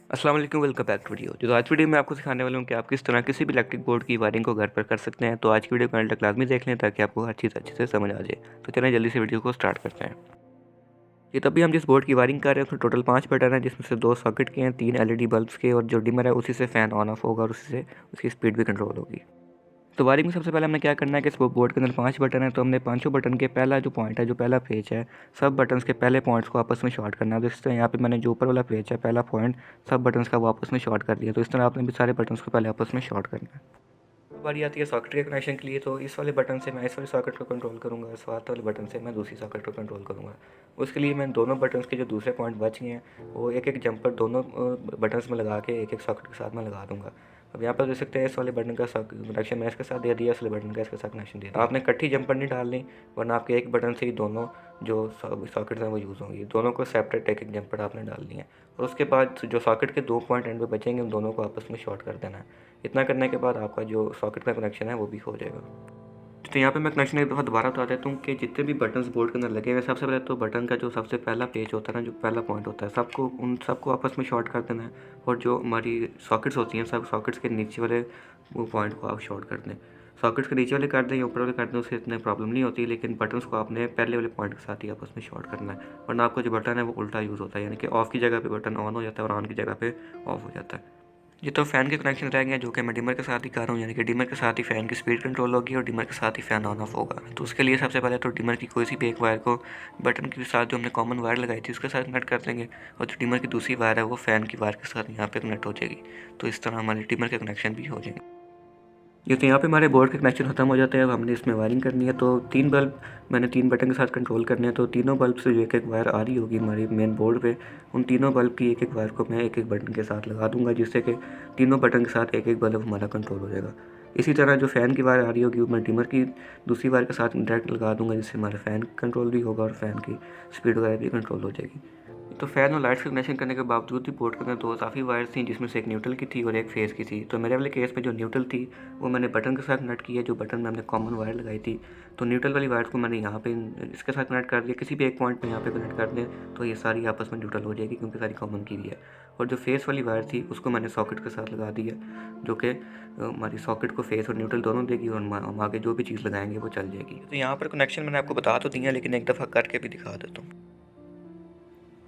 अस्सलाम वालेकुम, welcome back to video. तो आज वीडियो में आपको सिखाने वाला हूँ कि आप किस तरह किसी भी इलेक्ट्रिक बोर्ड की वायरिंग को घर पर कर सकते हैं। तो आज की वीडियो को एंड तक लाजमी देख लें ताकि आपको हर चीज़ अच्छे से समझ आ जाए। तो चलें जल्दी से वीडियो को स्टार्ट करते हैं। ये तभी हम जिस बोर्ड की वायरिंग कर रहे हैं उसमें टोटल 5 बटन हैं, जिसमें से 2 सॉकेट के हैं, 3 एलईडी बल्ब्स के, और जो डिमर है उसी से फ़ैन ऑन ऑफ होगा और उसी से उसकी स्पीड भी कंट्रोल होगी। तो वायरिंग में सबसे पहले हमने क्या करना है कि इस बोर्ड के अंदर 5 बटन है, तो हमने पाँचों बटन के पहला जो पॉइंट है, जो पहला पेज है, सब बटन्स के पहले पॉइंट्स को आपस में शॉर्ट करना है। तो इस तरह यहाँ पे मैंने जो ऊपर वाला पेज है, पहला पॉइंट सब बटन्स का वो आपस में शॉर्ट कर दिया। तो इस तरह आपने भी सारे बटन्स को पहले आपस में शॉर्ट करना है। अब बारी आती है सॉकेट के कनेक्शन के लिए। तो इस वाले बटन से मैं इस वाले सॉकेट को कंट्रोल करूँगा, इस वाले बटन से मैं दूसरी सॉकेट को कंट्रोल करूँगा। उसके लिए मैं दोनों बटन्स के जो दूसरे पॉइंट बच गए हैं वो एक एक जंपर दोनों बटन्स में लगा के एक एक सॉकेट के साथ मैं लगा दूँगा। अब यहाँ पर देख सकते हैं इस वाले बटन का कनेक्शन मैं इसके साथ दे दिया, इस वाले बटन का इसके साथ कनेक्शन दे दिया। आपने इकट्ठी जंपर नहीं डालनी, वरना आपके एक बटन से ही दोनों जो सॉकेट्स हैं वो यूज़ होंगी। दोनों को सेपरेट एक एक जंपर आपने डालनी है, और उसके बाद जो सॉकेट के 2 पॉइंट एंड पे बचेंगे उन दोनों को आपस में शॉर्ट कर देना है। इतना करने के बाद आपका जो सॉकेट का कनेक्शन है वो भी हो जाएगा। तो यहाँ पे मैं कनेक्शन एक दफ़ा दोबारा बता देता हूँ कि जितने भी बटन्स बोर्ड के अंदर लगे हुए हैं, सबसे पहले तो बटन का जो सबसे पहला पेज होता है ना, जो पहला पॉइंट होता है, सबको उन सबको आपस में शॉर्ट कर देना है। और जो हमारी सॉकेट्स होती हैं, सब सॉकेट्स के नीचे वाले वो पॉइंट को आप शॉर्ट कर दें। सॉकेट्स के नीचे वाले कर दें या ऊपर वाले कर दें, उससे इतनी प्रॉब्लम नहीं होती, लेकिन बटन्स को आपने पहले वाले पॉइंट के साथ ही आपस में शॉर्ट करना है, वरना आपका जो बटन है वो उल्टा यूज़ होता है, यानी कि ऑफ़ की जगह पे बटन ऑन हो जाता है और ऑन की जगह पे ऑफ हो जाता है। ये तो फ़ैन के कनेक्शन रह गए हैं, जो कि मैं डिमर के साथ ही कर रहा हूँ, यानी कि डिमर के साथ ही फ़ैन की स्पीड कंट्रोल होगी और डिमर के साथ ही फ़ैन ऑन ऑफ होगा। तो उसके लिए सबसे पहले तो डिमर की कोई सी भी एक वायर को बटन के साथ जो हमने कॉमन वायर लगाई थी उसके साथ कनेक्ट कर देंगे, और जो डिमर की दूसरी वायर है वो फ़ैन की वायर के साथ यहाँ पे कनेक्ट हो जाएगी। तो इस तरह हमारे डिमर के कनेक्शन भी हो जाएंगे। ये तो यहाँ पे हमारे बोर्ड के कनेक्शन ख़त्म हो जाते हैं। अब हमने इसमें वायरिंग करनी है। तो 3 बल्ब मैंने 3 बटन के साथ कंट्रोल करने हैं। तो तीनों बल्ब से जो एक एक वायर आ रही होगी हमारी मेन बोर्ड पे, उन तीनों बल्ब की एक एक वायर को मैं एक एक बटन के साथ लगा दूंगा, जिससे कि तीनों बटन के साथ एक एक बल्ब हमारा कंट्रोल हो जाएगा। इसी तरह जो फ़ैन की वायर आ रही होगी वो मैं डिमर की दूसरी वायर के साथ डायरेक्ट लगा दूंगा, जिससे हमारा फ़ैन कंट्रोल भी होगा और फ़ैन की स्पीड वगैरह भी कंट्रोल हो जाएगी। तो फ़ैन और लाइट्स का कनेक्शन करने के बावजूद भी बोर्ड के अंदर 2 काफ़ी वायर्स थी, जिसमें से एक न्यूट्रल की थी और एक फेज़ की थी। तो मेरे वाले केस में जो न्यूट्रल थी वो मैंने बटन के साथ कनेक्ट की है, जो बटन में हमने कॉमन वायर लगाई थी। तो न्यूट्रल वाली वायर को मैंने यहाँ पे इसके साथ कनेक्ट कर दिया, किसी भी एक पॉइंट पे यहाँ पे कनेक्ट कर दें तो ये सारी आपस में न्यूट्रल हो जाएगी, क्योंकि सारी कॉमन की हुई है। और जो फेस वाली वायर थी उसको मैंने सॉकेट के साथ लगा दी है, जो कि हमारी सॉकेट को फेस और न्यूट्रल दोनों देगी, और हम आगे जो भी चीज़ लगाएंगे वो चल जाएगी। तो यहाँ पर कनेक्शन मैंने आपको बता तो दिया, लेकिन एक दफ़ा करके भी दिखा देता हूँ।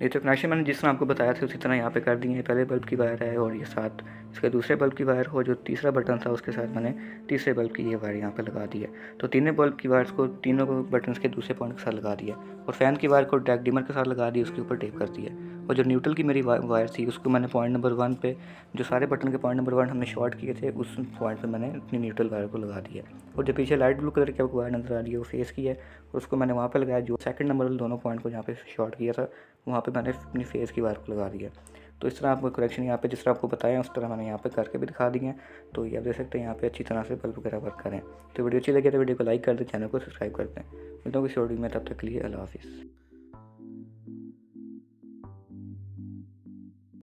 ये तो कनेक्शन मैंने जिस तरह आपको बताया था उसी तरह यहाँ पे कर दिए हैं। पहले बल्ब की वायर है और ये साथ इसके दूसरे बल्ब की वायर हो, जो तीसरा बटन था उसके साथ मैंने तीसरे बल्ब की ये वायर यहाँ पे लगा दी है। तो तीनों बल्ब की वायर्स को तीनों बटन्स के दूसरे पॉइंट के साथ लगा दिया, और फ़ैन की वायर को डायरेक्ट डिमर के साथ लगा दी, उसके ऊपर टेप कर दिया। और जो न्यूट्रल की मेरी वायर थी उसको मैंने पॉइंट नंबर 1 पे, जो सारे बटन के पॉइंट नंबर 1 हमने शॉर्ट किए थे, उस पॉइंट पे मैंने अपनी न्यूट्रल वायर को लगा दिया। और जो पीछे लाइट ब्लू कलर की आपको वायर नज़र आ रही है वो फेस की है, उसको मैंने वहाँ पे लगाया। जो सेकंड नंबर वाले दोनों पॉइंट को जहाँ पे शॉर्ट किया था वहाँ पे मैंने अपनी फेस की वायर को लगा दिया। तो इस तरह आपको करेक्शन यहाँ पे जिस तरह आपको बताया उस तरह मैंने यहाँ पे करके भी दिखा दिए हैं। तो ये आप देख सकते हैं यहाँ पे अच्छी तरह से बल्ब वगैरह वर्क करें। तो वीडियो अच्छी लगी तो वीडियो को लाइक कर दें, चैनल को सब्सक्राइब कर दें। मिलता हूँ किसी वीडियो में, तब तक के लिए अल्लाह हाफिज़।